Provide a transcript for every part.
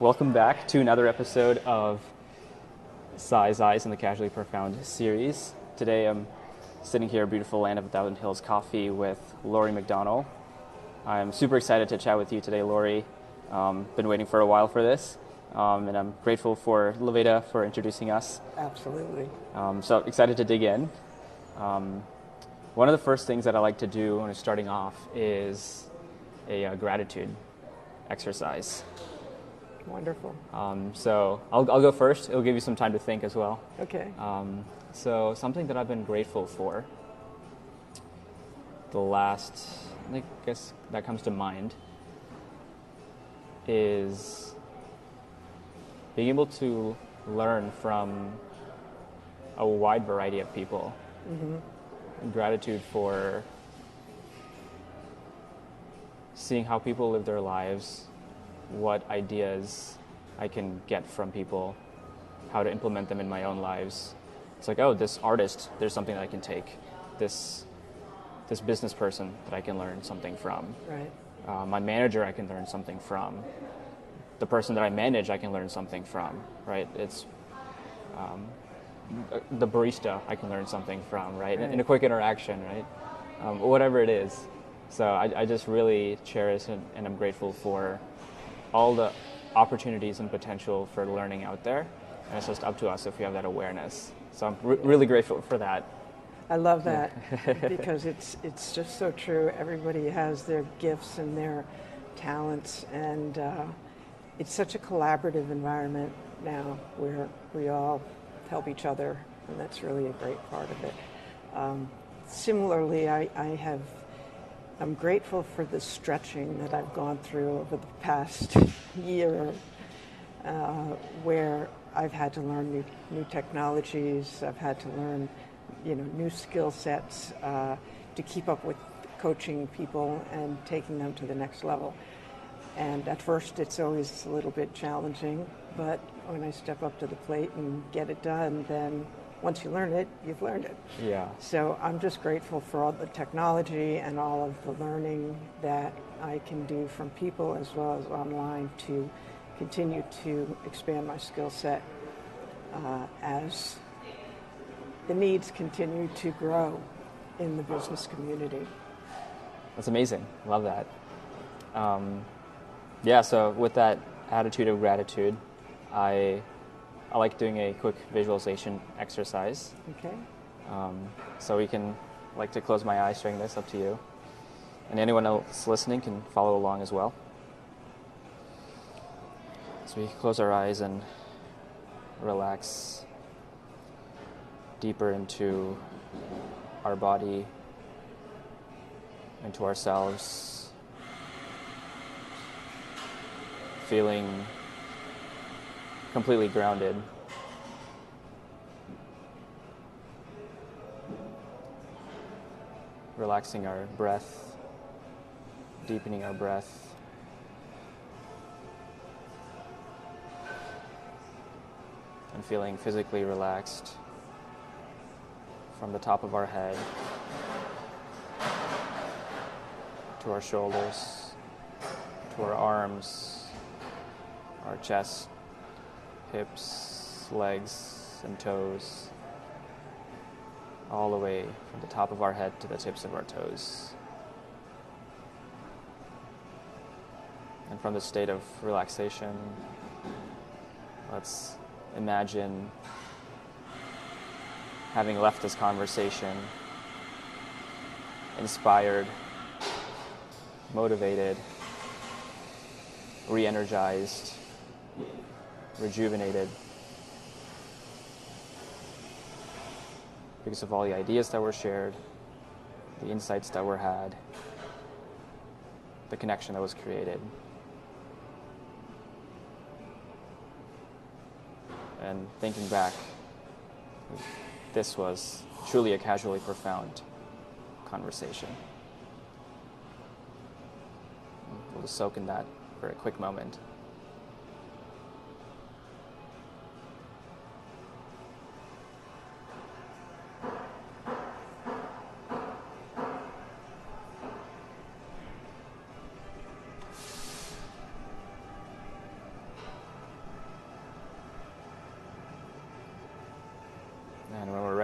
Welcome back to another episode of Size Eyes in the Casually Profound series. Today I'm sitting here at beautiful Land of a Thousand Hills Coffee with Lorie McDonnell. I'm super excited to chat with you today, Lorie. Been waiting for a while for this, and I'm grateful for Leveda for introducing us. Absolutely. So excited to dig in. One of the first things that I like to do when I'm starting off is a gratitude exercise. Wonderful. So I'll go first. It'll give you some time to think as well. Okay. So something that I've been grateful for I guess that comes to mind, is being able to learn from a wide variety of people. And gratitude for seeing how people live their lives, what ideas I can get from people, how to implement them in my own lives. It's like, oh, this artist, there's something that I can take. This business person that I can learn something from. Right. My manager I can learn something from. The person that I manage I can learn something from, right? It's the barista I can learn something from, right? Right. In a quick interaction, right? Whatever it is. So I just really cherish and I'm grateful for all the opportunities and potential for learning out there, and it's just up to us if we have that awareness. So I'm really grateful for that. I love that because it's just so true. Everybody has their gifts and their talents, and it's such a collaborative environment now where we all help each other, and that's really a great part of it. Similarly, I'm grateful for the stretching that I've gone through over the past year, where I've had to learn new technologies. I've had to learn, new skill sets to keep up with coaching people and taking them to the next level. And at first, it's always a little bit challenging, but when I step up to the plate and get it done, then once you learn it, you've learned it. Yeah. So I'm just grateful for all the technology and all of the learning that I can do from people as well as online to continue to expand my skill set as the needs continue to grow in the business community. That's amazing. Love that. So with that attitude of gratitude, I like doing a quick visualization exercise. Okay. So we can, like to close my eyes during this, up to you. And anyone else listening can follow along as well. So we close our eyes and relax deeper into our body, into ourselves, feeling completely grounded. Relaxing our breath, deepening our breath. And feeling physically relaxed from the top of our head to our shoulders, to our arms, our chest, hips, legs, and toes, all the way from the top of our head to the tips of our toes. And from this state of relaxation, let's imagine having left this conversation inspired, motivated, re-energized, rejuvenated because of all the ideas that were shared, the insights that were had, the connection that was created. And thinking back, this was truly a casually profound conversation. We'll just soak in that for a quick moment.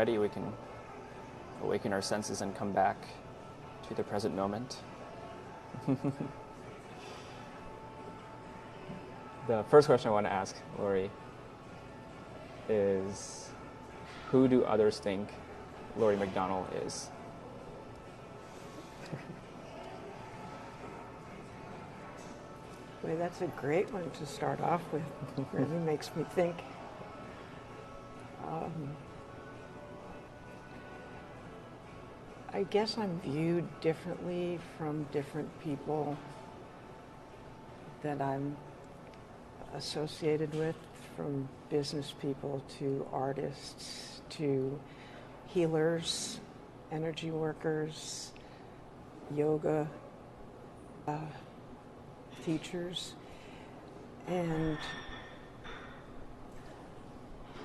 ready, we can awaken our senses and come back to the present moment. The first question I want to ask Lorie is, who do others think Lorie McDonnell is? Boy, that's a great one to start off with. Really makes me think. I guess I'm viewed differently from different people that I'm associated with, from business people to artists to healers, energy workers, yoga teachers. And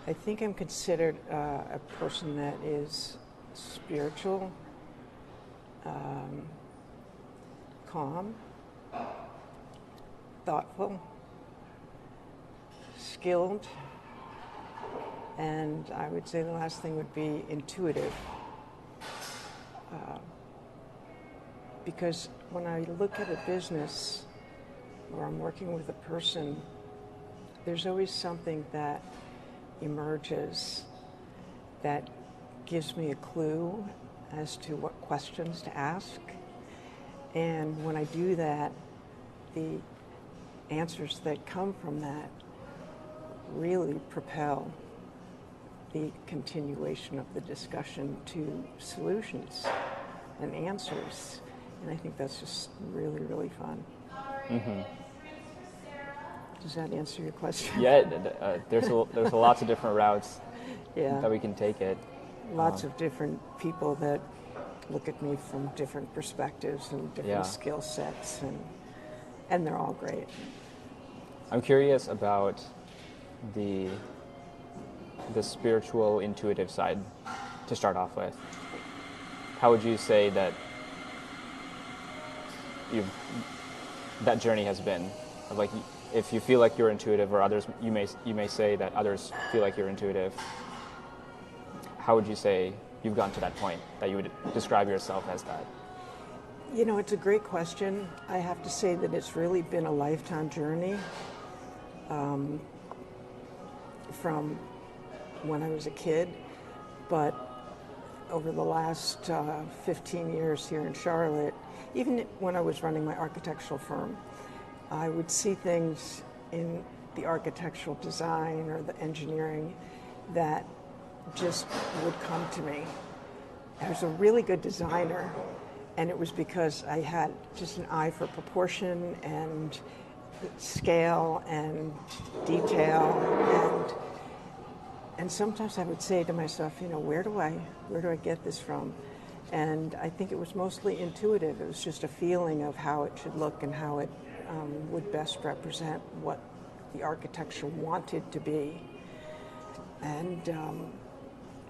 I think I'm considered a person that is spiritual, calm, thoughtful, skilled, and I would say the last thing would be intuitive. Because when I look at a business or I'm working with a person, there's always something that emerges that gives me a clue as to what questions to ask. And when I do that, the answers that come from that really propel the continuation of the discussion to solutions and answers. And I think that's just really, really fun. Mm-hmm. Does that answer your question? Yeah, there's lots of different routes Yeah. that we can take it. Lots of different people that look at me from different perspectives and different skill sets, and they're all great. I'm curious about the spiritual, intuitive side to start off with. How would you say that that journey has been? Of like, if you feel like you're intuitive, or others, you may say that others feel like you're intuitive. How would you say you've gotten to that point that you would describe yourself as that? You know, it's a great question. I have to say that it's really been a lifetime journey. From when I was a kid, but over the last 15 years here in Charlotte, even when I was running my architectural firm, I would see things in the architectural design or the engineering that just would come to me. I was a really good designer, and it was because I had just an eye for proportion and scale and detail, and sometimes I would say to myself, you know, where do I get this from? And I think it was mostly intuitive. It was just a feeling of how it should look and how it would best represent what the architecture wanted to be. And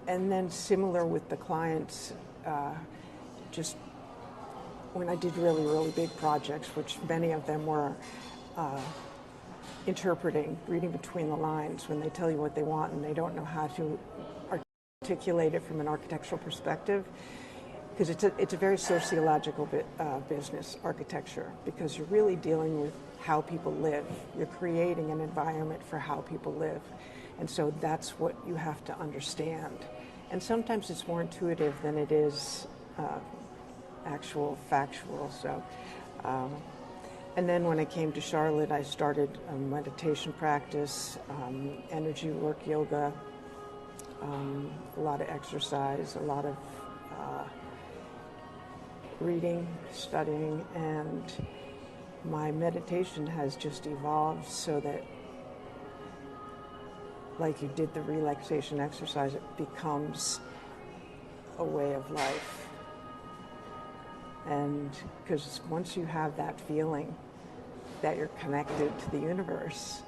then similar with the clients, just when I did really, really big projects, which many of them were interpreting, reading between the lines when they tell you what they want and they don't know how to articulate it from an architectural perspective. Because it's a very sociological business, architecture, because you're really dealing with how people live. You're creating an environment for how people live. And so that's what you have to understand. And sometimes it's more intuitive than it is actual factual. So, and then when I came to Charlotte, I started a meditation practice, energy work, yoga, a lot of exercise, a lot of reading, studying, and my meditation has just evolved so that, like you did the relaxation exercise, it becomes a way of life. And because once you have that feeling that you're connected to the universe,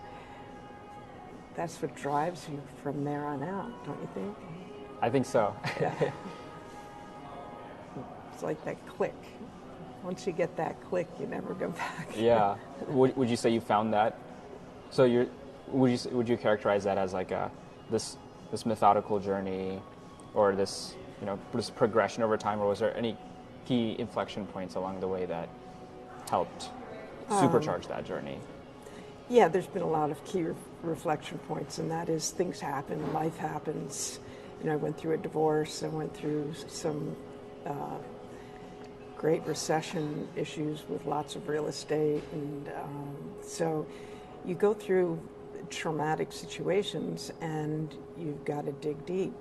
that's what drives you from there on out, don't you think? I think so. Yeah. It's like that click. Once you get that click, you never go back. Yeah. Would you say you found that? So would you characterize that as like this methodical journey or this, this progression over time, or was there any key inflection points along the way that helped supercharge that journey? Yeah, there's been a lot of key reflection points, and that is things happen, life happens. I went through a divorce, I went through some great recession issues with lots of real estate, and so you go through traumatic situations, and you've got to dig deep,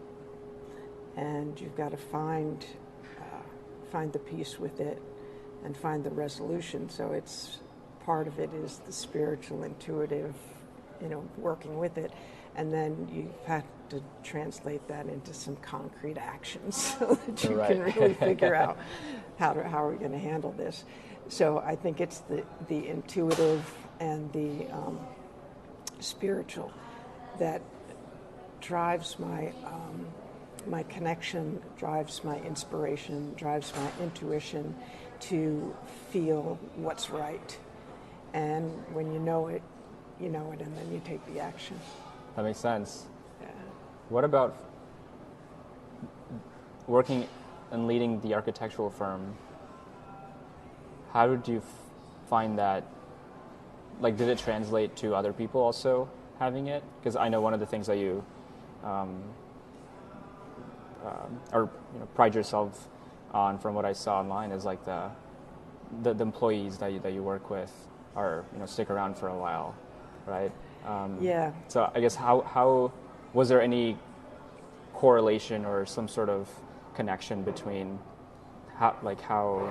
and you've got to find the peace with it, and find the resolution. So it's part of it is the spiritual, intuitive, working with it, and then you have to translate that into some concrete actions so that you can really figure out how are we going to handle this. So I think it's the intuitive and the spiritual that drives my connection, drives my inspiration, drives my intuition to feel what's right. And when you know it, and then you take the action. That makes sense. Yeah. What about working and leading the architectural firm? How did you find that? Like, did it translate to other people also having it? Because I know one of the things that you pride yourself on, from what I saw online, is like the employees that you work with are stick around for a while, right? Yeah. So I guess how was there any correlation or some sort of connection between how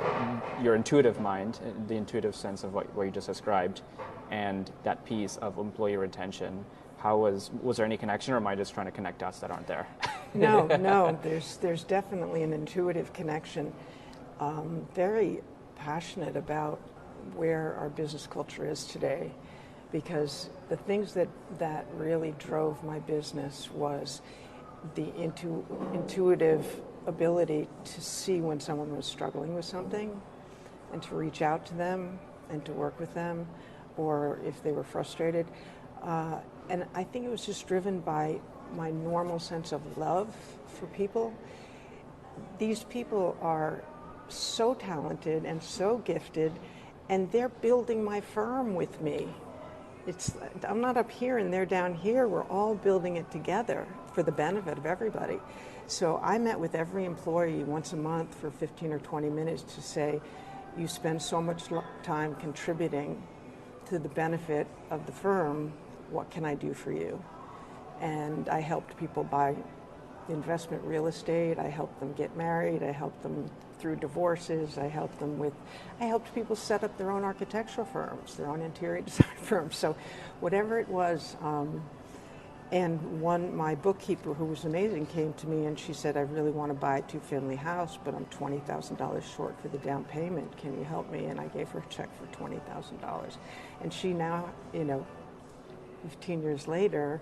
your intuitive mind, the intuitive sense of what you just described, and that piece of employee retention? Was there any connection, or am I just trying to connect dots that aren't there? No. There's definitely an intuitive connection. Very passionate about where our business culture is today, because the things that really drove my business was the intuitive ability to see when someone was struggling with something and to reach out to them and to work with them, or if they were frustrated. And I think it was just driven by my normal sense of love for people. These people are so talented and so gifted, and they're building my firm with me. I'm not up here and they're down here. We're all building it together for the benefit of everybody. So I met with every employee once a month for 15 or 20 minutes to say, you spend so much time contributing to the benefit of the firm. What can I do for you? And I helped people buy investment real estate. I helped them get married. I helped them through divorces. I helped people set up their own architectural firms, their own interior design firms. So whatever it was, and my bookkeeper, who was amazing, came to me and she said, I really want to buy a 2-family house, but I'm $20,000 short for the down payment. Can you help me? And I gave her a check for $20,000. And she now, 15 years later,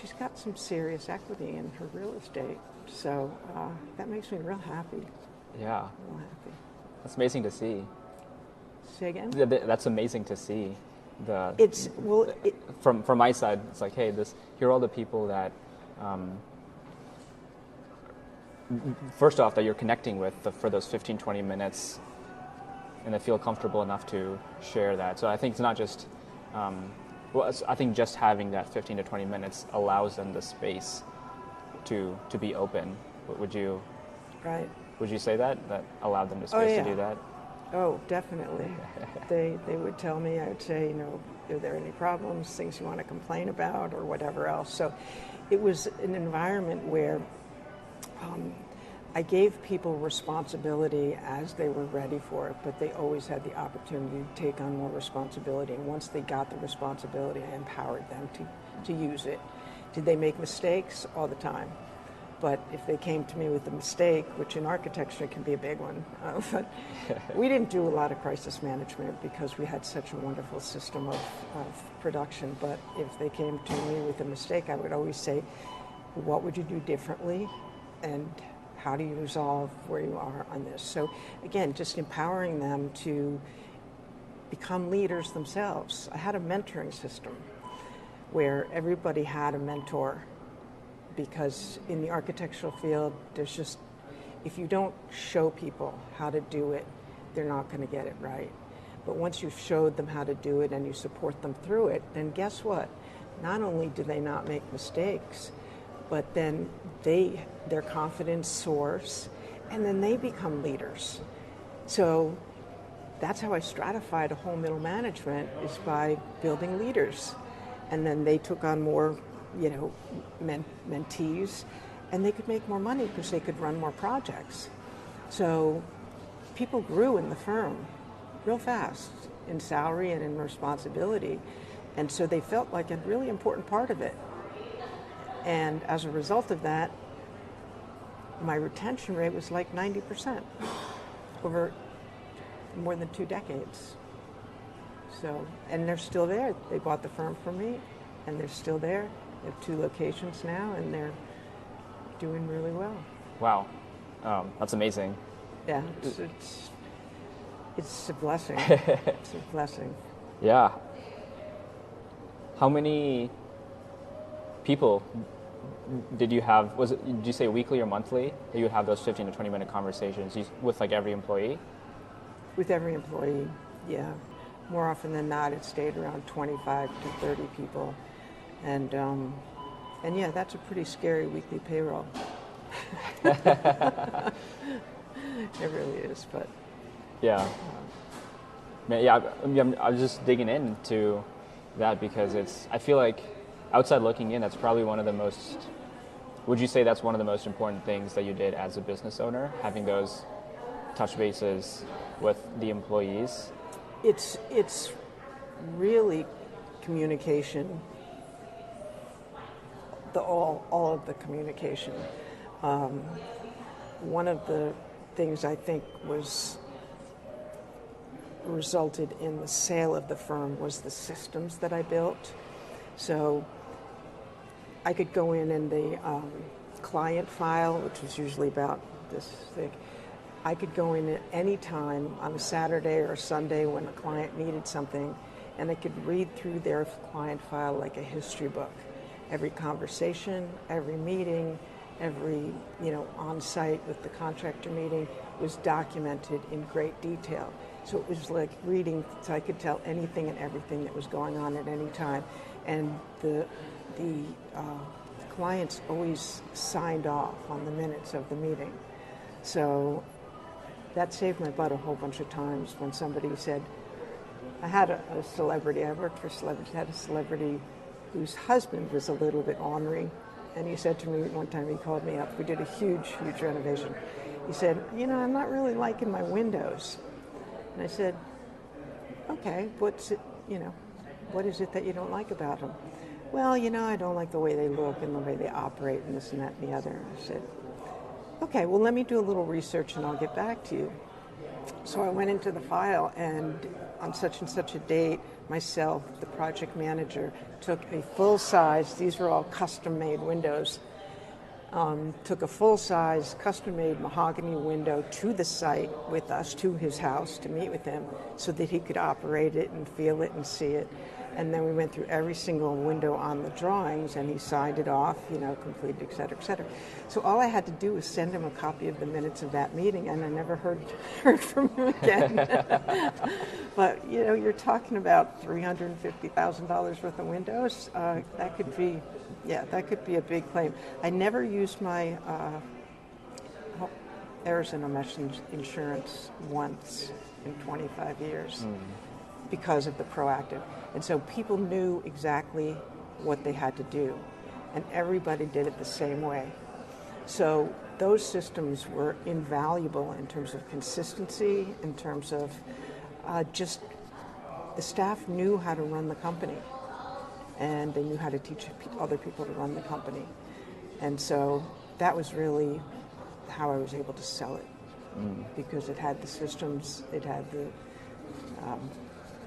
she's got some serious equity in her real estate. So that makes me real happy. Yeah. Real happy. That's amazing to see. Say again? That's amazing to see. From my side, it's like, hey, here are all the people that, first off, that you're connecting with for those 15, 20 minutes, and they feel comfortable enough to share that. So I think it's not just, I think just having that 15 to 20 minutes allows them the space to be open. Would you? Right. Would you say that allowed them the space to do that? Oh, definitely. They would tell me. I would say, are there any problems, things you want to complain about, or whatever else. So it was an environment where I gave people responsibility as they were ready for it, but they always had the opportunity to take on more responsibility. And once they got the responsibility, I empowered them to use it. Did they make mistakes? All the time. But if they came to me with a mistake, which in architecture can be a big one, but we didn't do a lot of crisis management because we had such a wonderful system of production. But if they came to me with a mistake, I would always say, what would you do differently? And how do you resolve where you are on this? So again, just empowering them to become leaders themselves. I had a mentoring system where everybody had a mentor because in the architectural field, there's just, if you don't show people how to do it, they're not going to get it right. But once you've showed them how to do it and you support them through it, then guess what? Not only do they not make mistakes, but then their confidence soars, and then they become leaders. So that's how I stratified a whole middle management, is by building leaders. And then they took on more, mentees, and they could make more money because they could run more projects. So people grew in the firm real fast in salary and in responsibility. And so they felt like a really important part of it. And as a result of that, my retention rate was like 90% over more than 2 decades. So, and they're still there. They bought the firm from me, and they're still there. They have 2 locations now, and they're doing really well. Wow, that's amazing. Yeah, it's a blessing. It's a blessing. Yeah. How many people did you have? Did you say weekly or monthly that you would have those 15 to 20-minute conversations with like every employee? With every employee, yeah. More often than not, it stayed around 25 to 30 people, and yeah, that's a pretty scary weekly payroll. It really is, but yeah. Yeah, I was just digging into that because I feel like outside looking in, that's probably one of the most, would you say that's one of the most important things that you did as a business owner, having those touch bases with the employees? It's really communication, all of the communication. One of the things I think resulted in the sale of the firm was the systems that I built. So I could go in the client file, which was usually about this thick. I could go in at any time on a Saturday or a Sunday when a client needed something, and I could read through their client file like a history book. Every conversation, every meeting, every on-site with the contractor meeting was documented in great detail. So it was like reading, so I could tell anything and everything that was going on at any time. And the clients always signed off on the minutes of the meeting. So that saved my butt a whole bunch of times when somebody said, I had a celebrity, I worked for celebrities, had a celebrity whose husband was a little bit ornery. And he said to me one time, he called me up, we did a huge, huge renovation. He said, I'm not really liking my windows. And I said, okay, what is it that you don't like about them? Well, I don't like the way they look and the way they operate and this and that and the other. I said, okay, well, let me do a little research and I'll get back to you. So I went into the file, and on such and such a date, myself, the project manager, took a full-size, these were all custom-made windows, took a full-size, custom-made mahogany window to the site with us, to his house, to meet with him, so that he could operate it and feel it and see it. And then we went through every single window on the drawings, and he signed it off, completed, et cetera, et cetera. So all I had to do was send him a copy of the minutes of that meeting, and I never heard from him again. But, you're talking about $350,000 worth of windows. That could be a big claim. I never used my errors and omissions insurance once in 25 years. Because of the proactive. And so people knew exactly what they had to do, and everybody did it the same way. So those systems were invaluable in terms of consistency, in terms of just the staff knew how to run the company, and they knew how to teach other people to run the company. And so that was really how I was able to sell it, because it had the systems, it had the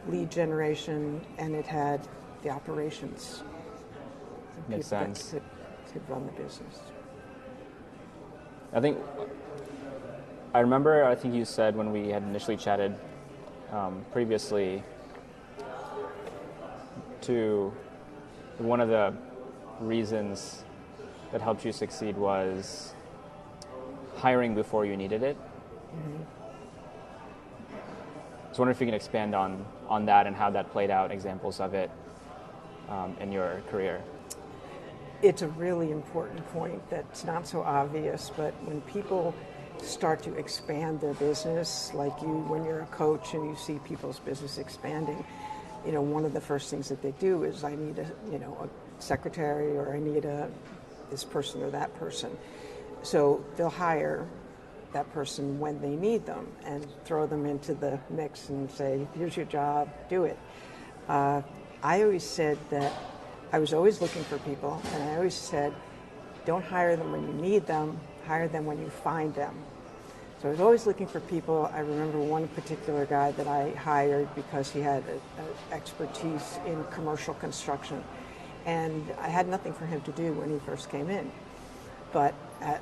lead generation, and it had the operations. Makes sense. That could run the business. I remember you said when we had initially chatted previously, to one of the reasons that helped you succeed was hiring before you needed it. Mm-hmm. So I wonder if you can expand on that and how that played out, examples of it in your career. It's a really important point that's not so obvious, but when people start to expand their business, like you, when you're a coach and you see people's business expanding, one of the first things that they do is, I need a secretary, or I need this person or that person. So they'll hire that person when they need them and throw them into the mix and say, here's your job, do it. I always said that I was always looking for people, and I always said, don't hire them when you need them, hire them when you find them. So I was always looking for people. I remember one particular guy that I hired because he had an expertise in commercial construction, and I had nothing for him to do when he first came in. But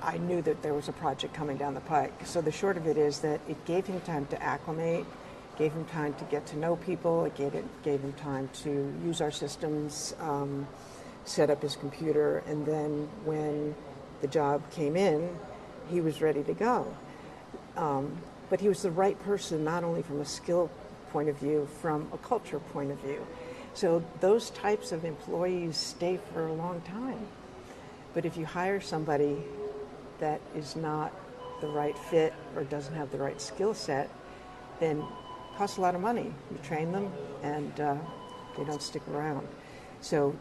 I knew that there was a project coming down the pike. So the short of it is that it gave him time to acclimate, gave him time to get to know people, it gave him time to use our systems, set up his computer, and then when the job came in, he was ready to go. But he was the right person, not only from a skill point of view, from a culture point of view. So those types of employees stay for a long time. But if you hire somebody that is not the right fit or doesn't have the right skill set, then it costs a lot of money. You train them and they don't stick around. So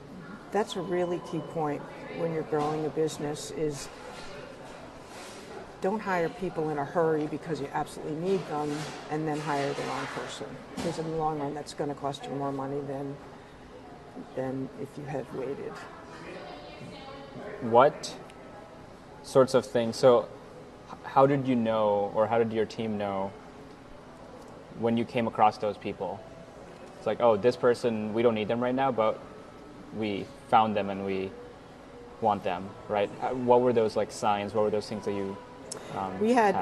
that's a really key point when you're growing a business is don't hire people in a hurry because you absolutely need them and then hire the wrong person. Because in the long run, that's going to cost you more money than if you had waited. What sorts of things, so how did you know, or how did your team know when you came across those people? It's like, oh, this person, we don't need them right now, but we found them and we want them, right? What were those like signs? What were those things that you we had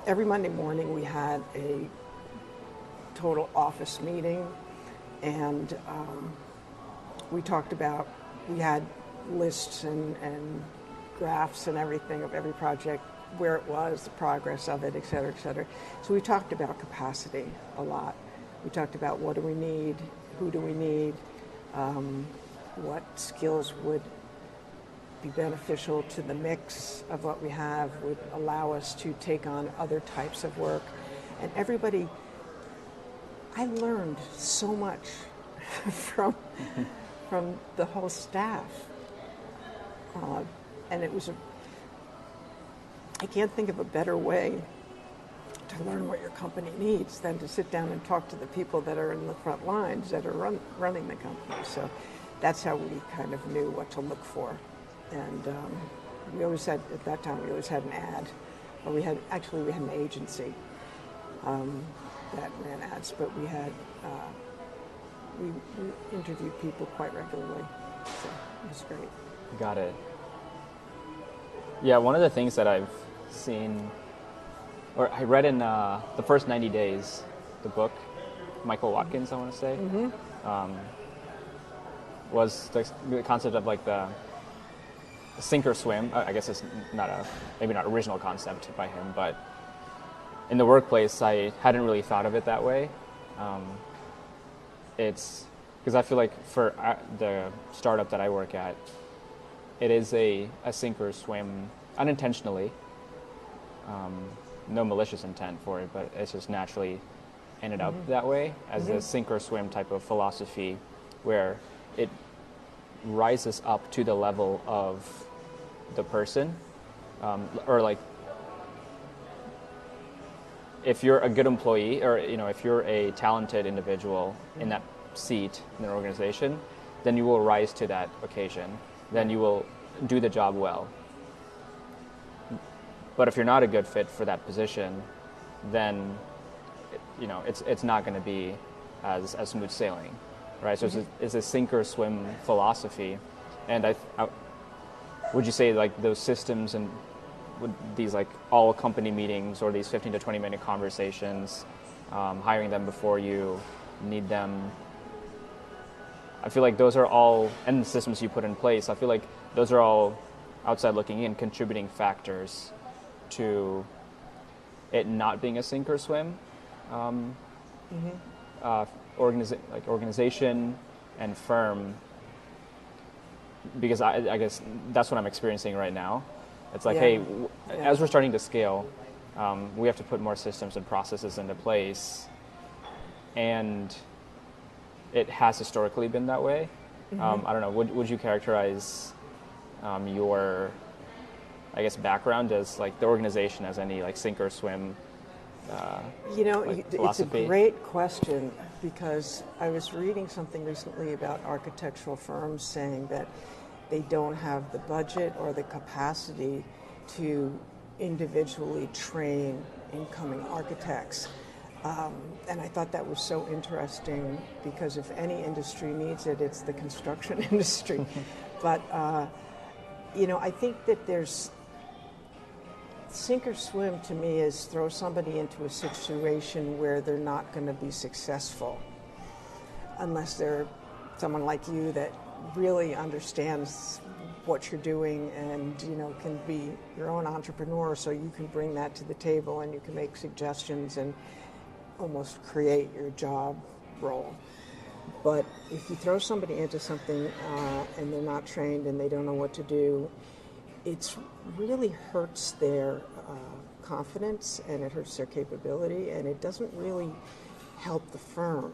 every Monday morning we had a total office meeting, and we talked about, we had lists and graphs and everything of every project, where it was, the progress of it, et cetera, et cetera. So we talked about capacity a lot. We talked about what do we need, who do we need, what skills would be beneficial to the mix of what we have, would allow us to take on other types of work. And everybody, I learned so much from the whole staff. And it was I can't think of a better way to learn what your company needs than to sit down and talk to the people that are in the front lines that are running the company. So that's how we kind of knew what to look for. And we always had, at that time, we always had an ad. Or we had an agency that ran ads, but we had, we interviewed people quite regularly. So it was great. Got it. Yeah, one of the things that I've seen, or I read in the first 90 days, the book, Michael Watkins, I want to say, was the concept of like the sink or swim. I guess it's maybe not original concept by him, but in the workplace, I hadn't really thought of it that way. It's because I feel like for the startup that I work at, it is a sink or swim unintentionally. No malicious intent for it, but it's just naturally ended up that way as a sink or swim type of philosophy where it rises up to the level of the person, or like if you're a good employee, or if you're a talented individual in that seat in an organization, then you will rise to that occasion. Then you will do the job well. But if you're not a good fit for that position, then it's not going to be as smooth sailing, right? So it's a sink or swim philosophy, and I would you say like those systems and these like all company meetings or these 15 to 20 minute conversations, hiring them before you need them, I feel like those are all, and the systems you put in place, I feel like those are all outside looking in, contributing factors to it not being a sink or swim organization and firm? Because I guess that's what I'm experiencing right now. It's like, hey, as we're starting to scale, we have to put more systems and processes into place, and it has historically been that way. I don't know, would you characterize your, I guess, background as like the organization as any like sink or swim it's a great question, because I was reading something recently about architectural firms saying that they don't have the budget or the capacity to individually train incoming architects. And I thought that was so interesting, because if any industry needs it, it's the construction industry. But, I think that there's sink or swim to me is throw somebody into a situation where they're not going to be successful unless they're someone like you that really understands what you're doing and can be your own entrepreneur, so you can bring that to the table and you can make suggestions and almost create your job role. But if you throw somebody into something and they're not trained and they don't know what to do, it really hurts their confidence, and it hurts their capability, and it doesn't really help the firm.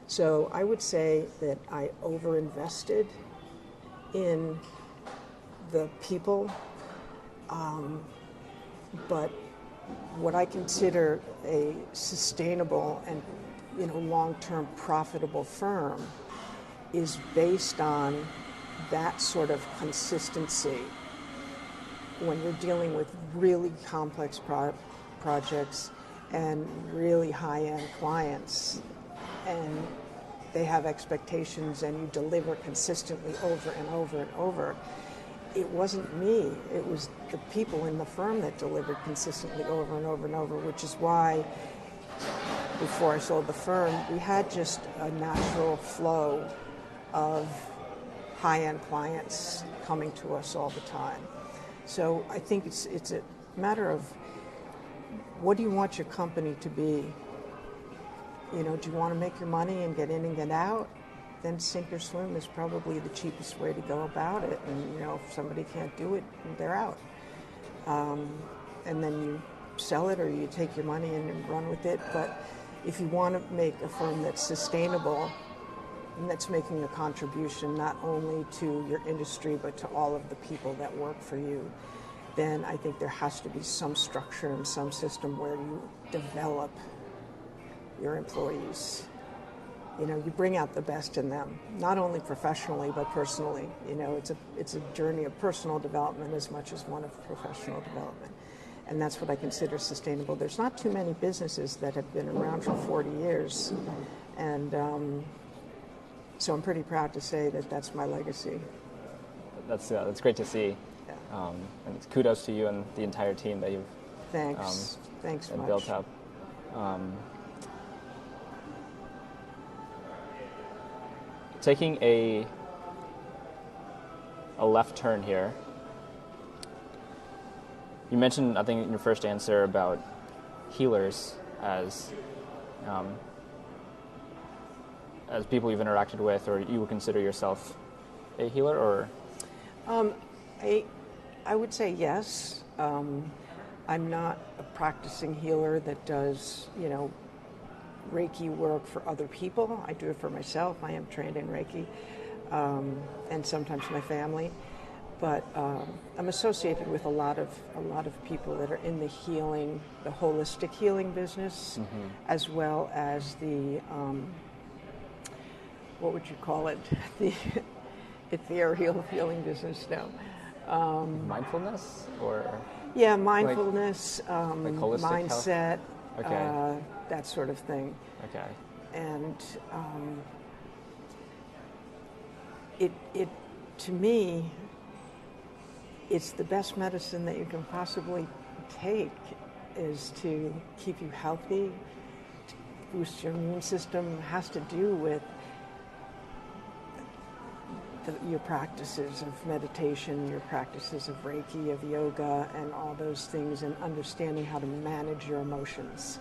So I would say that I overinvested in the people, but what I consider a sustainable and long-term profitable firm is based on that sort of consistency. When you're dealing with really complex projects and really high-end clients, and they have expectations and you deliver consistently over and over and over, it wasn't me, it was the people in the firm that delivered consistently over and over and over, which is why before I sold the firm, we had just a natural flow of high-end clients coming to us all the time. So I think it's a matter of, what do you want your company to be? Do you want to make your money and get in and get out? Then sink or swim is probably the cheapest way to go about it. And if somebody can't do it, they're out. And then you sell it or you take your money and run with it. But if you want to make a firm that's sustainable and that's making a contribution not only to your industry but to all of the people that work for you, then I think there has to be some structure and some system where you develop your employees. You bring out the best in them, not only professionally but personally. It's a journey of personal development as much as one of professional development. And that's what I consider sustainable. There's not too many businesses that have been around for 40 years. And so I'm pretty proud to say that that's my legacy. That's great to see. Yeah. And it's kudos to you and the entire team that you've Thanks much. built up. Taking a left turn here, you mentioned, I think, in your first answer about healers as people you've interacted with, or you would consider yourself a healer, or? I would say yes. I'm not a practicing healer that does, Reiki work for other people. I do it for myself. I am trained in Reiki, and sometimes my family. But I'm associated with a lot of people that are in the holistic healing business, as well as the what would you call it? The ethereal healing business now. Mindfulness, or? Yeah, mindfulness, like holistic mindset, health? Okay. That sort of thing. Okay. And it to me, it's the best medicine that you can possibly take, is to keep you healthy, to boost your immune system. It has to do with your practices of meditation, your practices of Reiki, of yoga, and all those things, and understanding how to manage your emotions.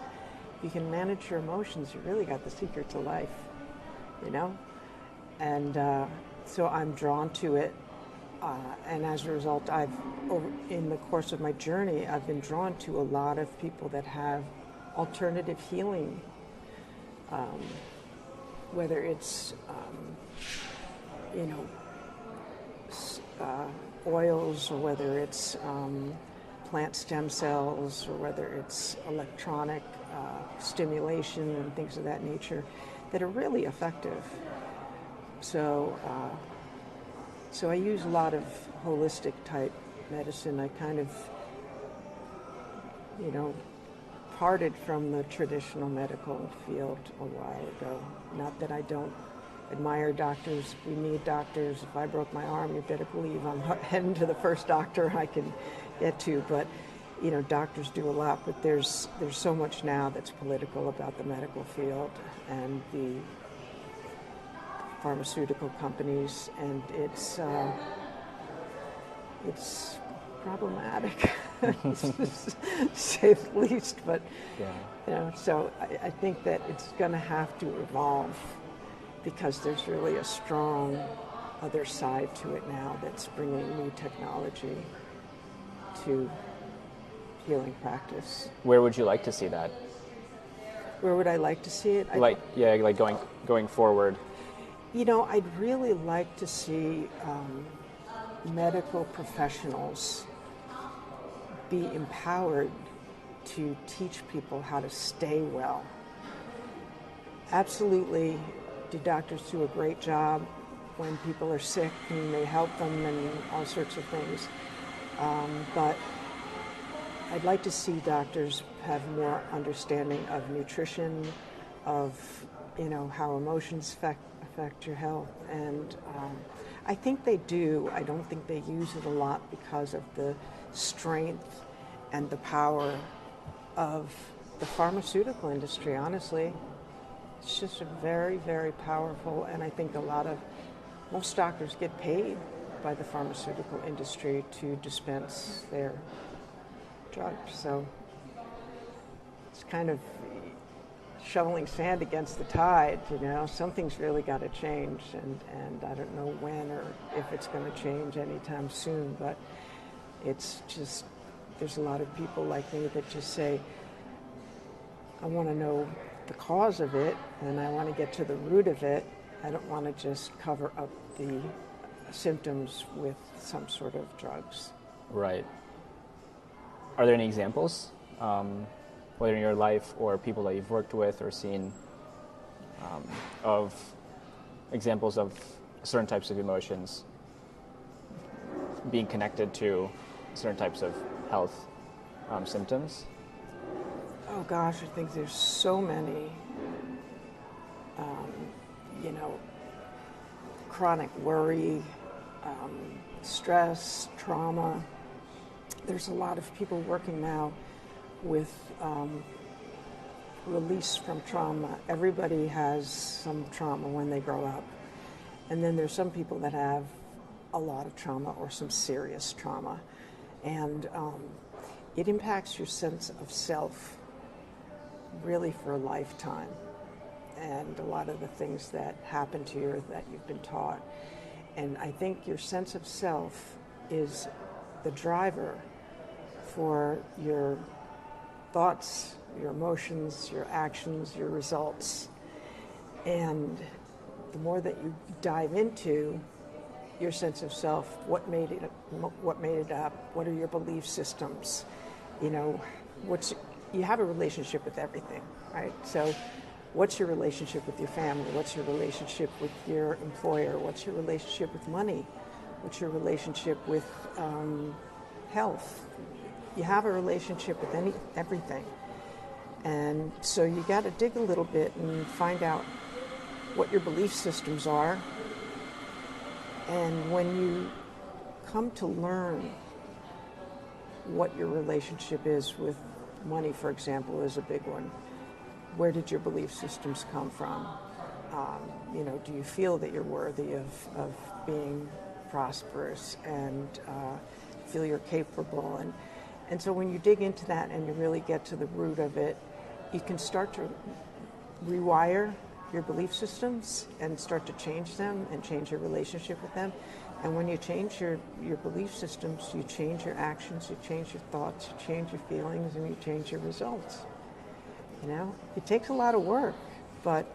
If you can manage your emotions, you really got the secret to life, you know? And so I'm drawn to it. And as a result, in the course of my journey, I've been drawn to a lot of people that have alternative healing, whether it's, oils, or whether it's plant stem cells, or whether it's electronic stimulation and things of that nature that are really effective. So I use a lot of holistic type medicine. I kind of, parted from the traditional medical field a while ago. Not that I don't admire doctors. We need doctors. If I broke my arm, you better believe I'm heading to the first doctor I can get to. But, doctors do a lot. But there's so much now that's political about the medical field and the pharmaceutical companies, and it's problematic, to say the least. But so I think that it's going to have to evolve, because there's really a strong other side to it now that's bringing new technology to healing practice. Where would you like to see that? Where would I like to see it? Going forward. I'd really like to see medical professionals be empowered to teach people how to stay well. Absolutely, the doctors do a great job when people are sick, and they help them and all sorts of things. But I'd like to see doctors have more understanding of nutrition, of how emotions affect your health, and I think they do. I don't think they use it a lot because of the strength and the power of the pharmaceutical industry, honestly. It's just a very, very powerful, and I think most doctors get paid by the pharmaceutical industry to dispense their drugs. So it's kind of shoveling sand against the tide, Something's really got to change, and I don't know when or if it's going to change anytime soon, but it's just, there's a lot of people like me that just say, I want to know the cause of it, and I want to get to the root of it. I don't want to just cover up the symptoms with some sort of drugs. Right. Are there any examples, whether in your life or people that you've worked with or seen, of examples of certain types of emotions being connected to certain types of health symptoms? Oh gosh, I think there's so many. Chronic worry, stress, trauma. There's a lot of people working now with release from trauma. Everybody has some trauma when they grow up. And then there's some people that have a lot of trauma or some serious trauma. And it impacts your sense of self really for a lifetime. And a lot of the things that happen to you or that you've been taught. And I think your sense of self is the driver for your thoughts, your emotions, your actions, your results. And the more that you dive into your sense of self, what made it up, what are your belief systems, you have a relationship with everything, right? So what's your relationship with your family? What's your relationship with your employer? What's your relationship with money? What's your relationship with health? You have a relationship with everything. And so you got to dig a little bit and find out what your belief systems are. And when you come to learn what your relationship is with money, for example, is a big one. Where did your belief systems come from? Do you feel that you're worthy of being prosperous and feel you're capable? And so when you dig into that and you really get to the root of it, you can start to rewire your belief systems and start to change them and change your relationship with them. And when you change your belief systems, you change your actions, you change your thoughts, you change your feelings, and you change your results. It takes a lot of work, but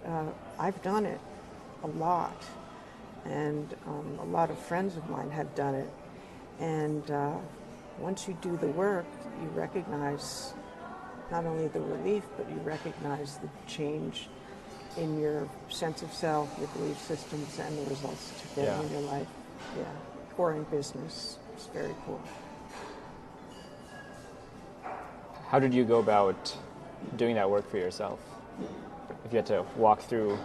I've done it a lot. And a lot of friends of mine have done it. And once you do the work, you recognize not only the relief, but you recognize the change in your sense of self, your belief systems, and the results that you're getting in your life. Yeah, or in business. It's very cool. How did you go about doing that work for yourself? If you had to walk through,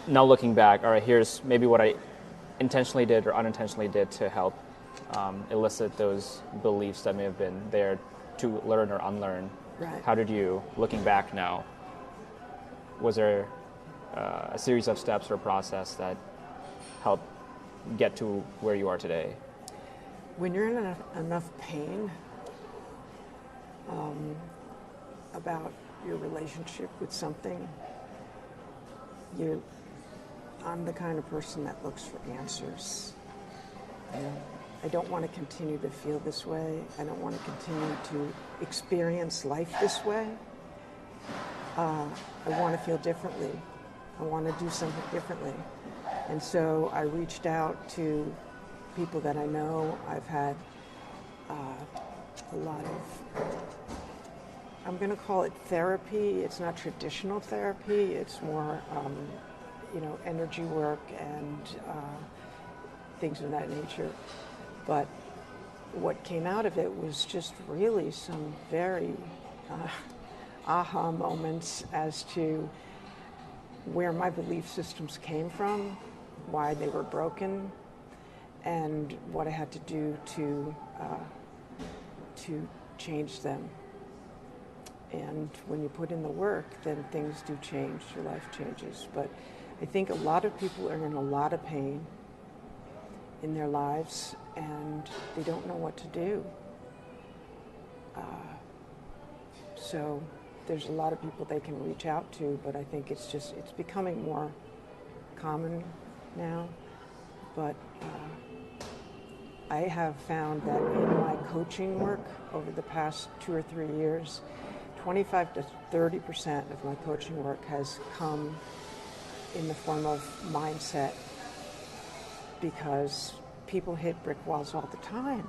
now looking back, all right, here's maybe what I intentionally did or unintentionally did to help elicit those beliefs that may have been there to learn or unlearn. Right. How did you, looking back now, was there a series of steps or process that helped get to where you are today? When you're in enough pain about your relationship with something, I'm the kind of person that looks for answers. I don't want to continue to feel this way. I don't want to continue to experience life this way. I want to feel differently. I want to do something differently. And so I reached out to people that I know. I've had a lot of, I'm going to call it therapy. It's not traditional therapy. It's more, energy work and things of that nature. But what came out of it was just really some very aha moments as to where my belief systems came from, why they were broken, and what I had to do to change them. And when you put in the work, then things do change, your life changes. But I think a lot of people are in a lot of pain in their lives, and they don't know what to do. So there's a lot of people they can reach out to, but I think it's becoming more common now. But I have found that in my coaching work over the past 2 or 3 years, 25 to 30% of my coaching work has come in the form of mindset, because people hit brick walls all the time.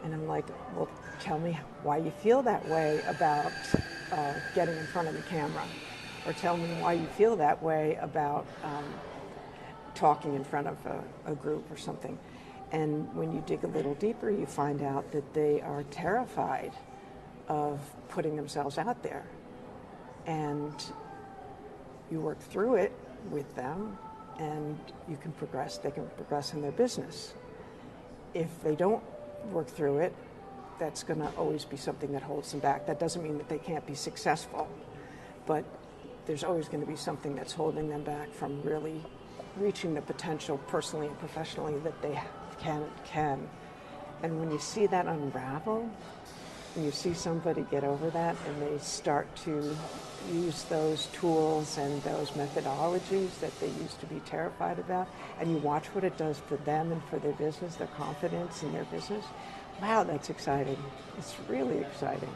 And I'm like, well, tell me why you feel that way about getting in front of the camera, or tell me why you feel that way about talking in front of a group or something. And when you dig a little deeper, you find out that they are terrified of putting themselves out there. And you work through it with them, and you can progress. They can progress in their business. If they don't work through it, that's going to always be something that holds them back. That doesn't mean that they can't be successful, but there's always going to be something that's holding them back from really reaching the potential personally and professionally that they can. And when you see that unravel, when you see somebody get over that and they start to use those tools and those methodologies that they used to be terrified about, and you watch what it does for them and for their business, their confidence in their business, wow, that's exciting. It's really exciting.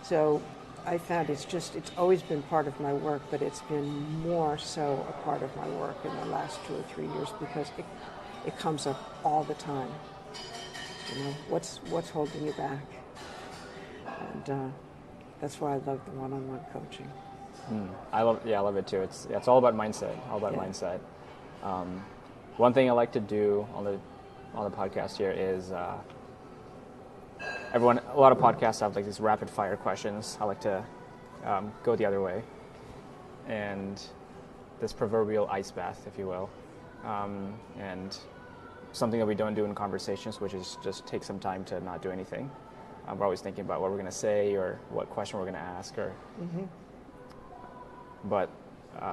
So I found it's always been part of my work, but it's been more so a part of my work in the last 2 or 3 years, because it comes up all the time. What's holding you back? And that's why I love the one-on-one coaching. I love it too. It's all about mindset. Mindset. One thing I like to do on the podcast here is a lot of podcasts have like these rapid fire questions. I like to go the other way, and this proverbial ice bath, if you will, and something that we don't do in conversations, which is just take some time to not do anything. We're always thinking about what we're going to say or what question we're going to ask, but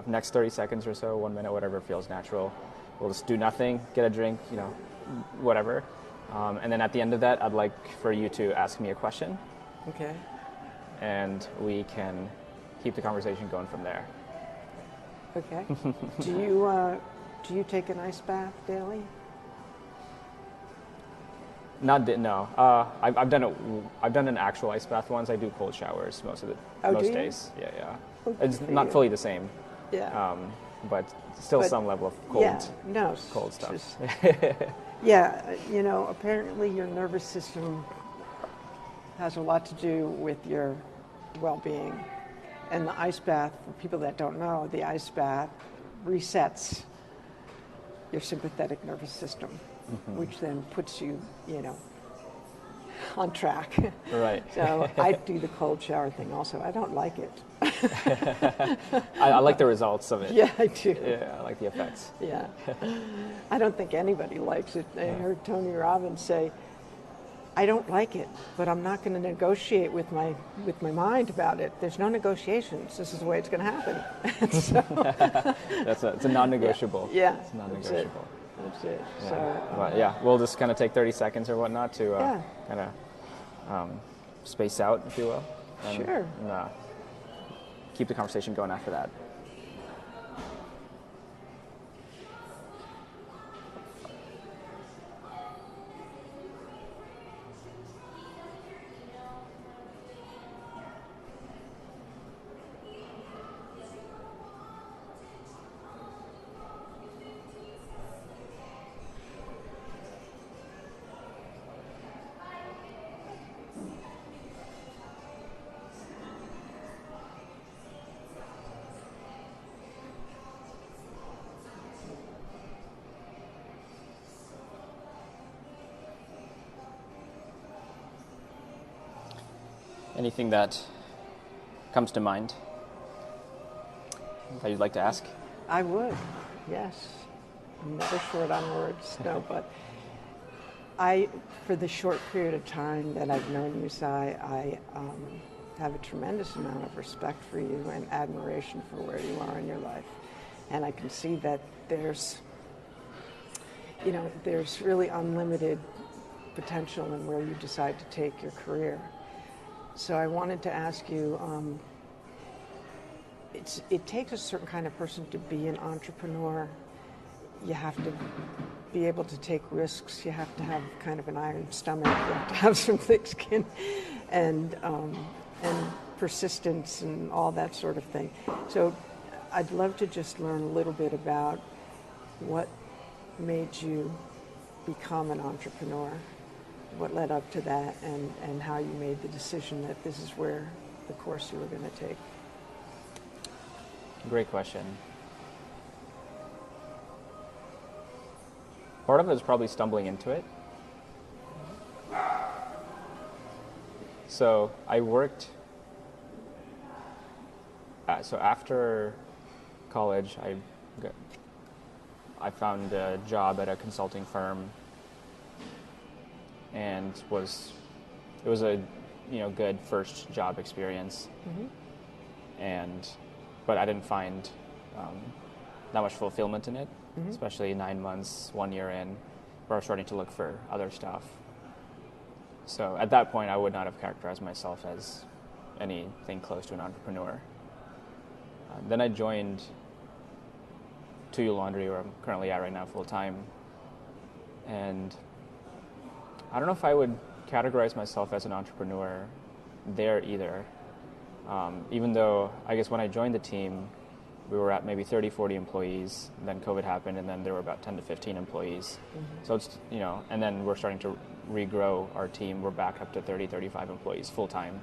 next 30 seconds or so, 1 minute, whatever feels natural. We'll just do nothing, get a drink, whatever. And then at the end of that, I'd like for you to ask me a question. Okay. And we can keep the conversation going from there. Okay. Do you take an ice bath daily? No. I've done it. I've done an actual ice bath once. I do cold showers most days. Yeah. Oh, It's not fully the same. Yeah. But still some level of cold. Yeah. No. Cold stuff. Yeah. Apparently your nervous system has a lot to do with your well-being, and the ice bath. For people that don't know, the ice bath resets your sympathetic nervous system, which then puts you, on track. Right. So I do the cold shower thing also. I don't like it. I like the results of it. Yeah, I do. Yeah, I like the effects. Yeah. I don't think anybody likes it. I heard Tony Robbins say, I don't like it, but I'm not going to negotiate with my mind about it. There's no negotiations. This is the way it's going to happen. It's a non-negotiable. Yeah. It's non-negotiable. That's it. Yeah. So, But yeah, we'll just kind of take 30 seconds or whatnot to kind of space out, if you will. Sure. And keep the conversation going after that. Anything that comes to mind that you'd like to ask? I would, yes. I'm never short on words, no, but for the short period of time that I've known you, Sai, I have a tremendous amount of respect for you and admiration for where you are in your life. And I can see that there's really unlimited potential in where you decide to take your career. So I wanted to ask you, it takes a certain kind of person to be an entrepreneur. You have to be able to take risks. You have to have kind of an iron stomach. You have to have some thick skin and persistence and all that sort of thing. So I'd love to just learn a little bit about what made you become an entrepreneur. What led up to that, and how you made the decision that this is where the course you were going to take? Great question. Part of it is probably stumbling into it. So I worked, so after college, I found a job at a consulting firm, and it was a good first job experience, but I didn't find that much fulfillment in it, especially 9 months, 1 year in, where I was starting to look for other stuff. So at that point, I would not have characterized myself as anything close to an entrepreneur. Then I joined Tuyo Laundry, where I'm currently at right now, full time, and I don't know if I would categorize myself as an entrepreneur there either. Even though, I guess when I joined the team, we were at maybe 30, 40 employees. Then COVID happened, and then there were about 10 to 15 employees. So it's, and then we're starting to regrow our team. We're back up to 30, 35 employees full time.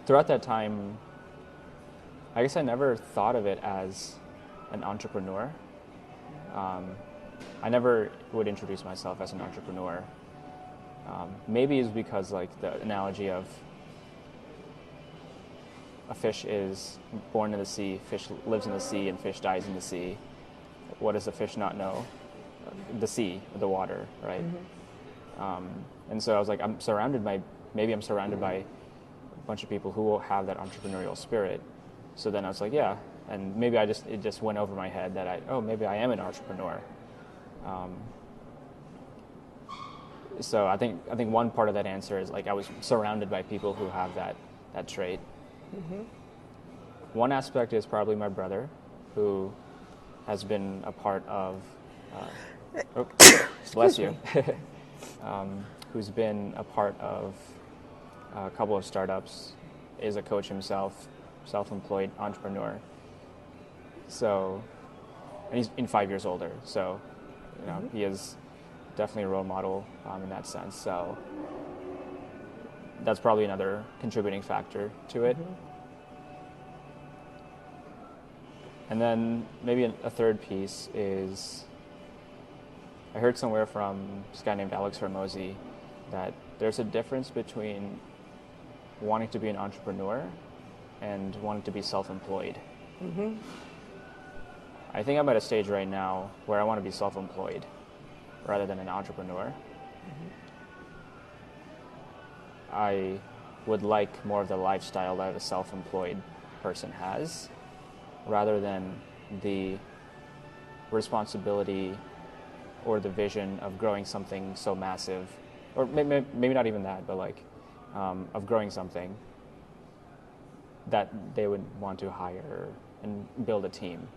Throughout that time, I guess I never thought of it as an entrepreneur. I never would introduce myself as an entrepreneur. Maybe it's because the analogy of a fish is born in the sea, fish lives in the sea, and fish dies in the sea. What does the fish not know? The sea, the water, right? And so I was like, I'm surrounded by a bunch of people who will have that entrepreneurial spirit. So then I was like, yeah, and maybe it just went over my head that maybe I am an entrepreneur. So I think one part of that answer is like I was surrounded by people who have that trait. Mm-hmm. One aspect is probably my brother, who has been a part of. Bless you. Who's been a part of a couple of startups, is a coach himself, self-employed entrepreneur. So, and he's 5 years older. So, he is definitely a role model in that sense. So, that's probably another contributing factor to it. Mm-hmm. And then maybe a third piece is, I heard somewhere from this guy named Alex Hormozy that there's a difference between wanting to be an entrepreneur and wanting to be self-employed. Mm-hmm. I think I'm at a stage right now where I want to be self-employed rather than an entrepreneur. Mm-hmm. I would like more of the lifestyle that a self-employed person has, rather than the responsibility or the vision of growing something so massive, or maybe not even that, but like of growing something that they would want to hire and build a team.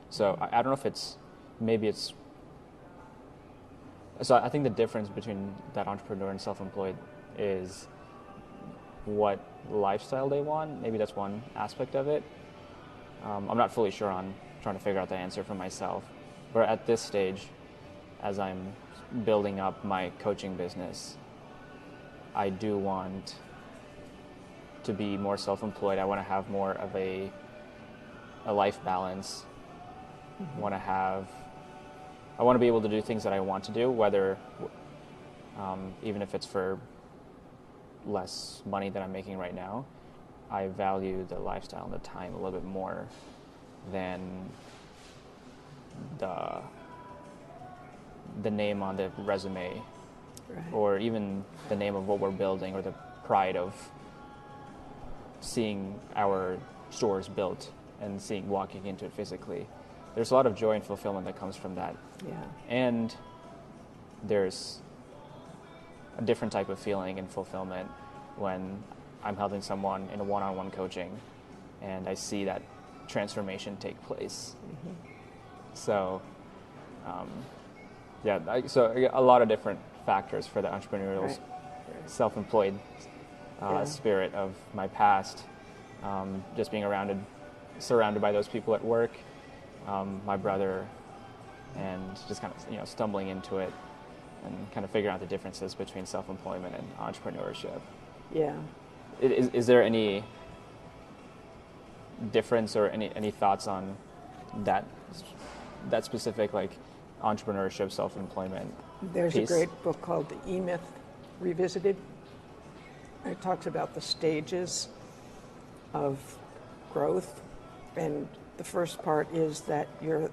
So I don't know if so I think the difference between that entrepreneur and self-employed is what lifestyle they want. Maybe that's one aspect of it. I'm not fully sure on trying to figure out the answer for myself. But at this stage, as I'm building up my coaching business, I do want to be more self-employed. I want to have more of a life balance. Mm-hmm. I want to be able to do things that I want to do, whether even if it's for less money than I'm making right now. I value the lifestyle and the time a little bit more than the name on the resume, right, or even the name of what we're building, or the pride of seeing our stores built and walking into it physically. There's a lot of joy and fulfillment that comes from that. Yeah. And there's a different type of feeling and fulfillment when I'm helping someone in a one-on-one coaching and I see that transformation take place. Mm-hmm. So, so a lot of different factors for the entrepreneurial, right, self-employed spirit of my past, just being surrounded by those people at work, my brother, and just kind of stumbling into it and kind of figuring out the differences between self-employment and entrepreneurship. Yeah. Is there any difference or any thoughts on that specific like entrepreneurship, self-employment There's piece? A great book called The E-Myth Revisited. It talks about the stages of growth, and the first part is that you're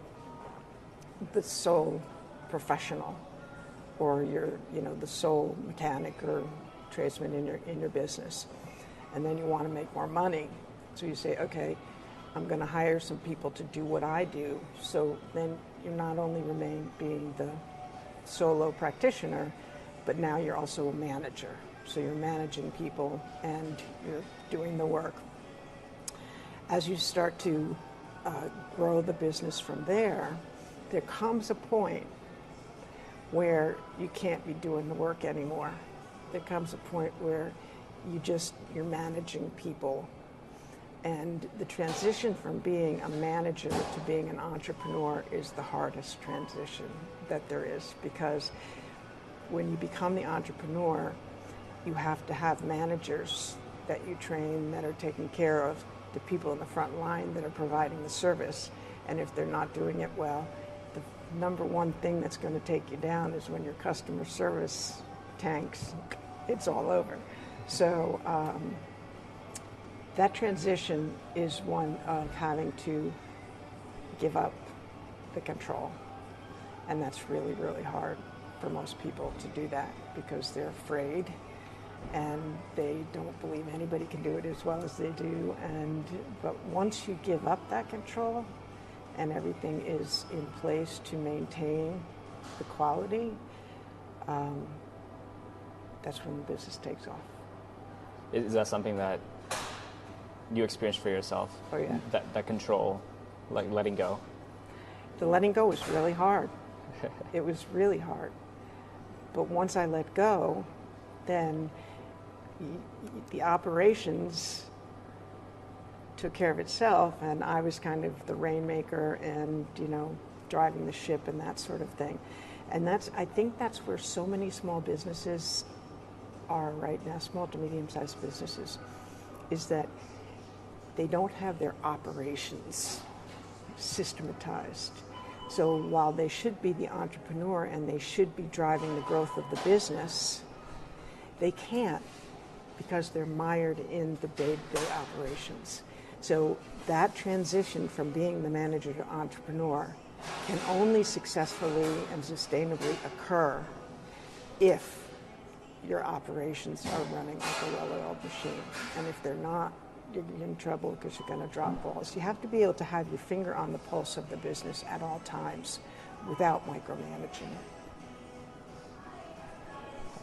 the sole professional, or you're the sole mechanic or tradesman in your business, and then you want to make more money, so you say, okay, I'm going to hire some people to do what I do. So then you not only remain being the solo practitioner, but now you're also a manager. So you're managing people and you're doing the work. As you start to grow the business from there comes a point where you can't be doing the work anymore. There comes a point where you're managing people. And the transition from being a manager to being an entrepreneur is the hardest transition that there is, because when you become the entrepreneur, you have to have managers that you train that are taking care of the people in the front line that are providing the service. And if they're not doing it well, the number one thing that's going to take you down is when your customer service tanks. It's all over. So that transition is one of having to give up the control. And that's really, really hard for most people to do that, because they're afraid and they don't believe anybody can do it as well as they do. But once you give up that control and everything is in place to maintain the quality, that's when the business takes off. Is that something that you experienced for yourself? Oh yeah. That control, like letting go? The letting go was really hard. It was really hard. But once I let go, then the operations took care of itself, and I was kind of the rainmaker and, driving the ship and that sort of thing. And I think that's where so many small businesses are right now, small to medium-sized businesses, is that they don't have their operations systematized. So while they should be the entrepreneur and they should be driving the growth of the business, they can't because they're mired in the day-to-day operations. So that transition from being the manager to entrepreneur can only successfully and sustainably occur if your operations are running like a well-oiled machine. And if they're not, you're in trouble because you're going to drop balls. You have to be able to have your finger on the pulse of the business at all times without micromanaging it.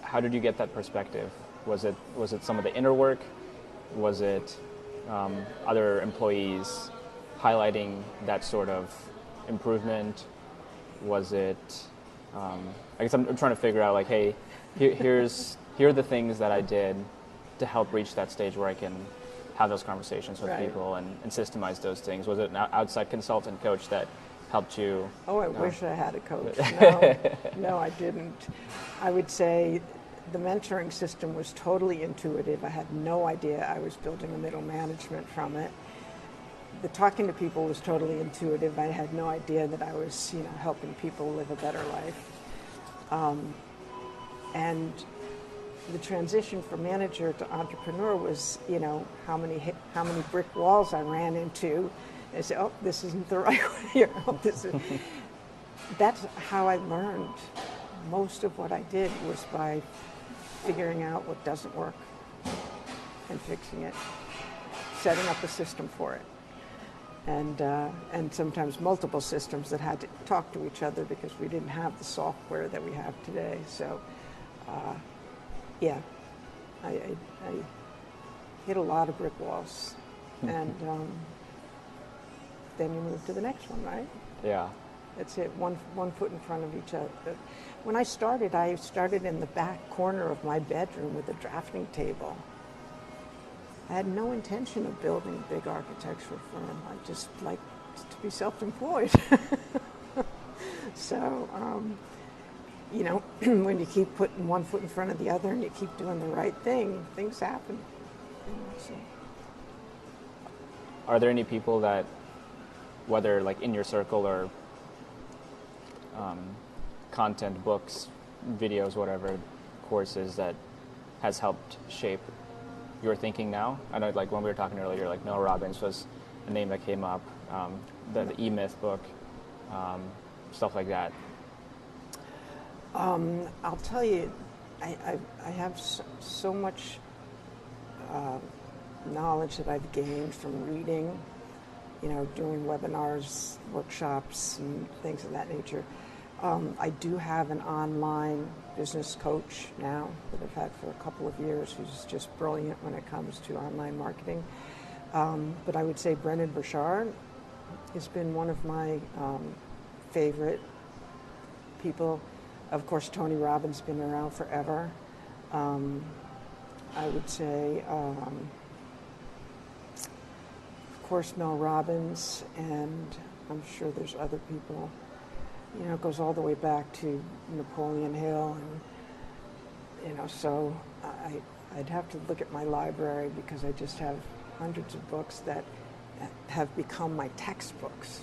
How did you get that perspective? Was it some of the inner work? Was it other employees highlighting that sort of improvement? Was it, I guess I'm trying to figure out, like, hey, here are the things that I did to help reach that stage where I can have those conversations with Right. people and systemize those things. Was it an outside consultant coach that helped you? Oh, I wish I had a coach. No, I didn't. I would say the mentoring system was totally intuitive. I had no idea I was building a middle management from it. The talking to people was totally intuitive. I had no idea that I was, helping people live a better life. And the transition from manager to entrepreneur was, how many brick walls I ran into. I said, oh, this isn't the right way. That's how I learned. Most of what I did was by figuring out what doesn't work and fixing it, setting up a system for it. And sometimes multiple systems that had to talk to each other because we didn't have the software that we have today. So, I hit a lot of brick walls, and then you move to the next one, right? Yeah. That's it. One foot in front of each other. When I started in the back corner of my bedroom with a drafting table. I had no intention of building a big architectural firm. I just liked to be self-employed. So, when you keep putting one foot in front of the other and you keep doing the right thing, things happen. So. Are there any people that, whether like in your circle or content, books, videos, whatever, courses, that has helped shape your thinking now? I know, like when we were talking earlier, like Mel Robbins was a name that came up, the E-Myth book, stuff like that. I'll tell you, I have so much knowledge that I've gained from reading, doing webinars, workshops, and things of that nature. I do have an online business coach now that I've had for a couple of years who's just brilliant when it comes to online marketing. But I would say Brendan Burchard has been one of my favorite people. Of course, Tony Robbins has been around forever. I would say, of course, Mel Robbins, and I'm sure there's other people. It goes all the way back to Napoleon Hill, and so I'd have to look at my library because I just have hundreds of books that have become my textbooks.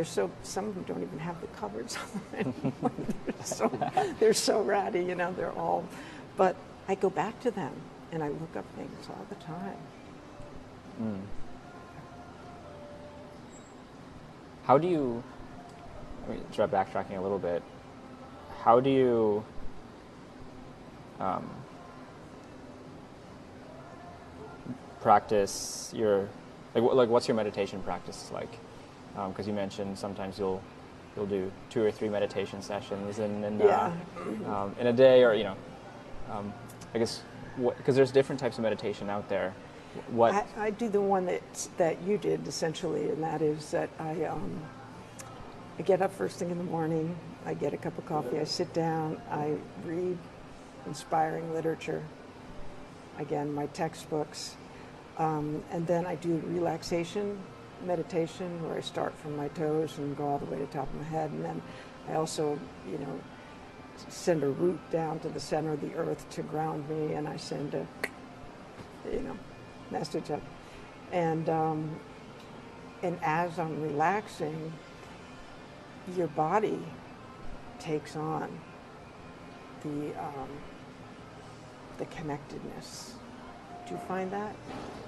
Some of them don't even have the covers on them anymore. They're so ratty, they're all. But I go back to them and I look up things all the time. Mm. How do you? Try backtracking a little bit. How do you practice your, like what's your meditation practice like? Because you mentioned sometimes you'll do 2 or 3 meditation sessions in a day, or I guess because there's different types of meditation out there. What I do the one that you did essentially, and that is that I get up first thing in the morning, I get a cup of coffee, I sit down, I read inspiring literature, again, my textbooks, and then I do relaxation meditation where I start from my toes and go all the way to the top of my head, and then I also, send a root down to the center of the earth to ground me, and I send a, message up. And as I'm relaxing, your body takes on the connectedness. Do you find that?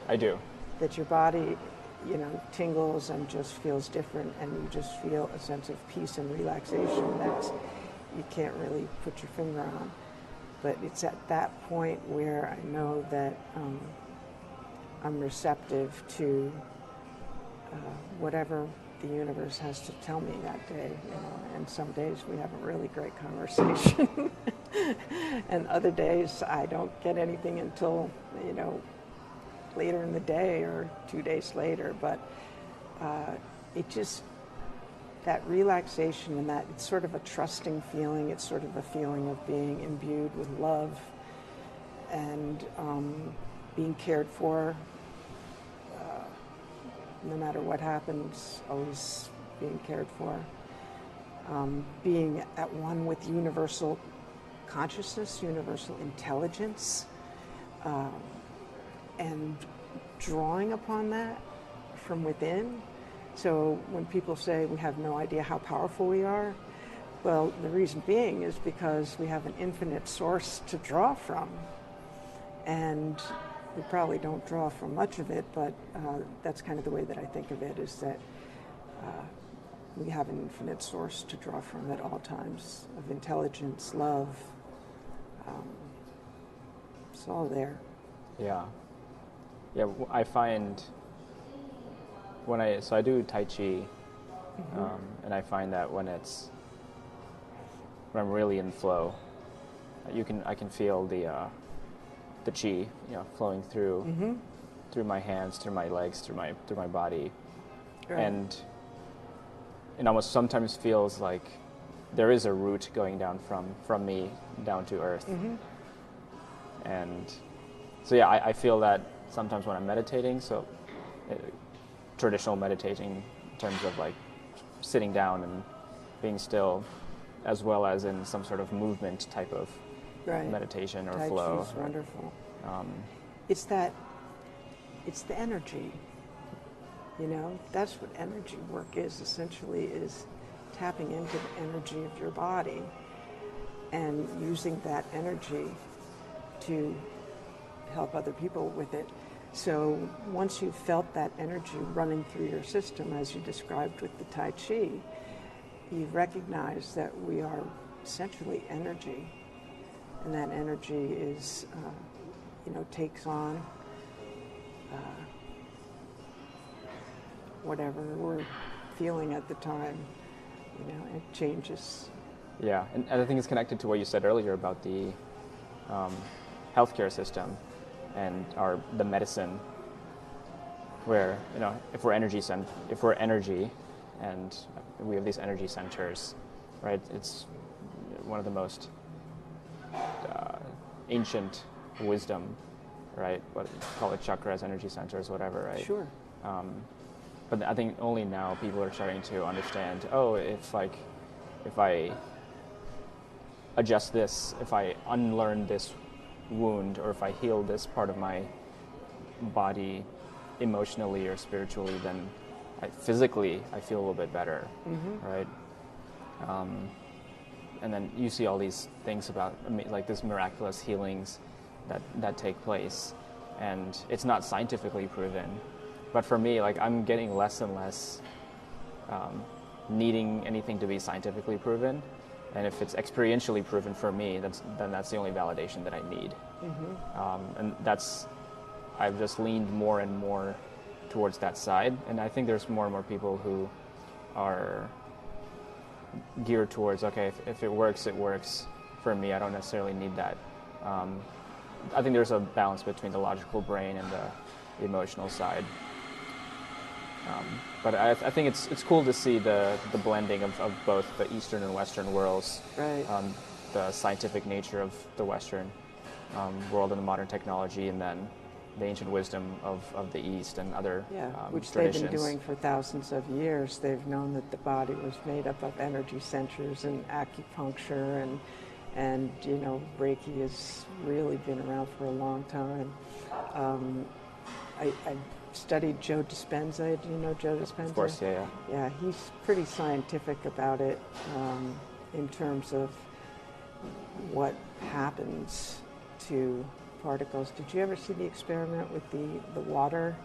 I do. That your body, tingles and just feels different, and you just feel a sense of peace and relaxation that's you can't really put your finger on. But it's at that point where I know that I'm receptive to whatever the universe has to tell me that day. And some days we have a really great conversation, and other days I don't get anything until later in the day or 2 days later. But it just, that relaxation and that, it's sort of a trusting feeling. It's sort of a feeling of being imbued with love and being cared for. No matter what happens, always being cared for. Being at one with universal consciousness, universal intelligence, and drawing upon that from within. So when people say we have no idea how powerful we are, well, the reason being is because we have an infinite source to draw from. And we probably don't draw from much of it, but that's kind of the way that I think of it, is that we have an infinite source to draw from at all times, of intelligence, love. It's all there. Yeah. I find when I do Tai Chi, and I find that when I'm really in flow, I can feel the chi, flowing through my hands, through my legs, through my body, Right. and it almost sometimes feels like there is a root going down from me down to earth, and so I feel that sometimes when I'm meditating. So traditional meditating in terms of like sitting down and being still, as well as in some sort of movement type of Right. meditation or Tai flow. Chi is wonderful. It's the energy. That's what energy work is, essentially, is tapping into the energy of your body and using that energy to help other people with it. So once you've felt that energy running through your system, as you described with the Tai Chi, you recognize that we are essentially energy. And that energy is, takes on whatever we're feeling at the time. It changes. Yeah, and I think it's connected to what you said earlier about the healthcare system and the medicine, where if we're energy, and we have these energy centers, right? It's one of the most ancient wisdom, right? What call it, chakras, energy centers, whatever, right? Sure. But I think only now people are starting to understand. Oh, if I adjust this, if I unlearn this wound, or if I heal this part of my body emotionally or spiritually, then physically I feel a little bit better, right? And then you see all these things about like this miraculous healings that take place, and it's not scientifically proven. But for me, like, I'm getting less and less needing anything to be scientifically proven. And if it's experientially proven for me, then that's the only validation that I need. And that's I've just leaned more and more towards that side, and I think there's more and more people who are geared towards, okay, if it works, it works for me. I don't necessarily need that. I think there's a balance between the logical brain and the emotional side. But I think it's cool to see the blending of both the Eastern and Western worlds. Right. The scientific nature of the Western world and the modern technology, and then the ancient wisdom of the East and other which traditions. they've been doing for thousands of years. They've known that the body was made up of energy centers, and acupuncture and Reiki has really been around for a long time. I studied Joe Dispenza. Do you know Joe Dispenza? Of course, yeah. Yeah, he's pretty scientific about it in terms of what happens to particles. Did you ever see the experiment with the water,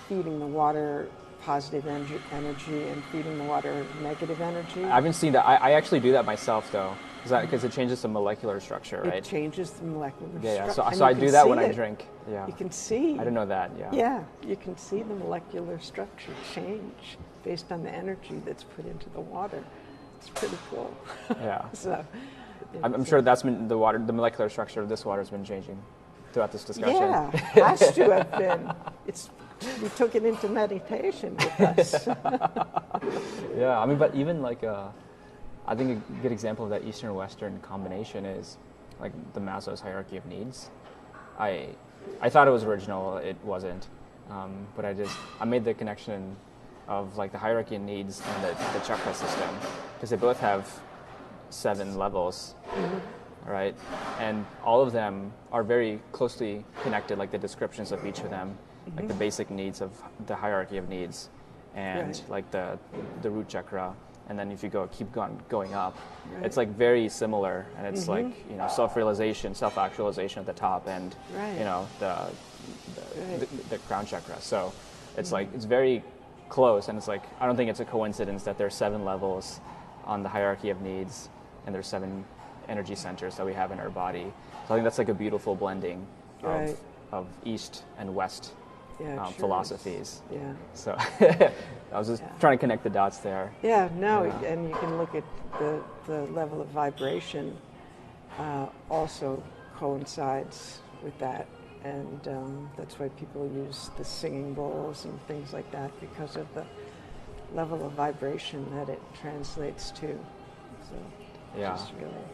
feeding the water positive energy and feeding the water negative energy? I haven't seen that. I actually do that myself, though, because it changes the molecular structure, right? It changes the molecular Yeah. structure. So I do that when I drink. Yeah. You can see. I didn't know that. Yeah. Yeah, you can see the molecular structure change based on the energy that's put into the water. It's pretty cool. Yeah. So. I'm sure that's been the molecular structure of this water has been changing throughout this discussion. Yeah, has to have been. We took it into meditation with us. Yeah, I mean, but even like I think a good example of that Eastern-Western combination is like the Maslow's hierarchy of needs. I thought it was original. It wasn't, but I made the connection of like the hierarchy of needs and the chakra system, because they both have 7 levels, right? And all of them are very closely connected, like the descriptions of each of them, like the basic needs of the hierarchy of needs, and like the root chakra. And then if you keep going up, it's like very similar, and it's like self-realization, self-actualization at the top, and the crown chakra. So it's like it's very close, and it's like I don't think it's a coincidence that there's 7 levels on the hierarchy of needs, and there's 7 energy centers that we have in our body. So I think that's like a beautiful blending of East and West philosophies. Yeah. So I was just trying to connect the dots there. Yeah, no, and you can look at the level of vibration also coincides with that. And that's why people use the singing bowls and things like that, because of the level of vibration that it translates to. So it's just really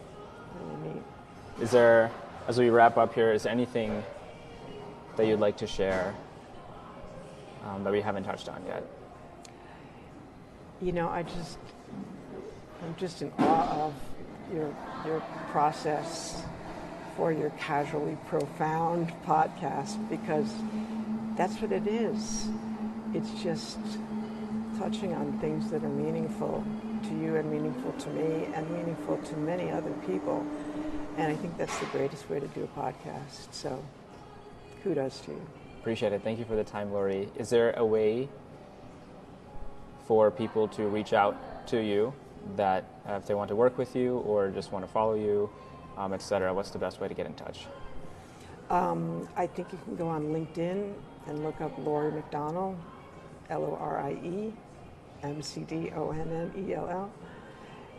neat. Is there, as we wrap up here, is there anything that you'd like to share that we haven't touched on yet? I'm just in awe of your process for your Casually Profound podcast, because that's what it is. It's just touching on things that are meaningful to you and meaningful to me and meaningful to many other people. And I think that's the greatest way to do a podcast. So kudos to you. Appreciate it. Thank you for the time, Lorie. Is there a way for people to reach out to you that if they want to work with you or just want to follow you, etc., what's the best way to get in touch? I think you can go on LinkedIn and look up Lorie McDonnell, Lorie McDonnell,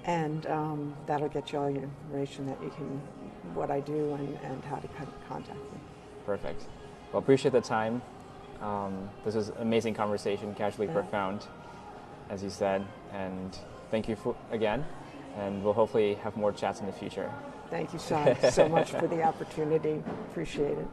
and that'll get you all your information that you can, what I do and how to contact me. Perfect. Well, appreciate the time. This is an amazing conversation, casually profound, as you said, and thank you again, and we'll hopefully have more chats in the future. Thank you so much for the opportunity. Appreciate it.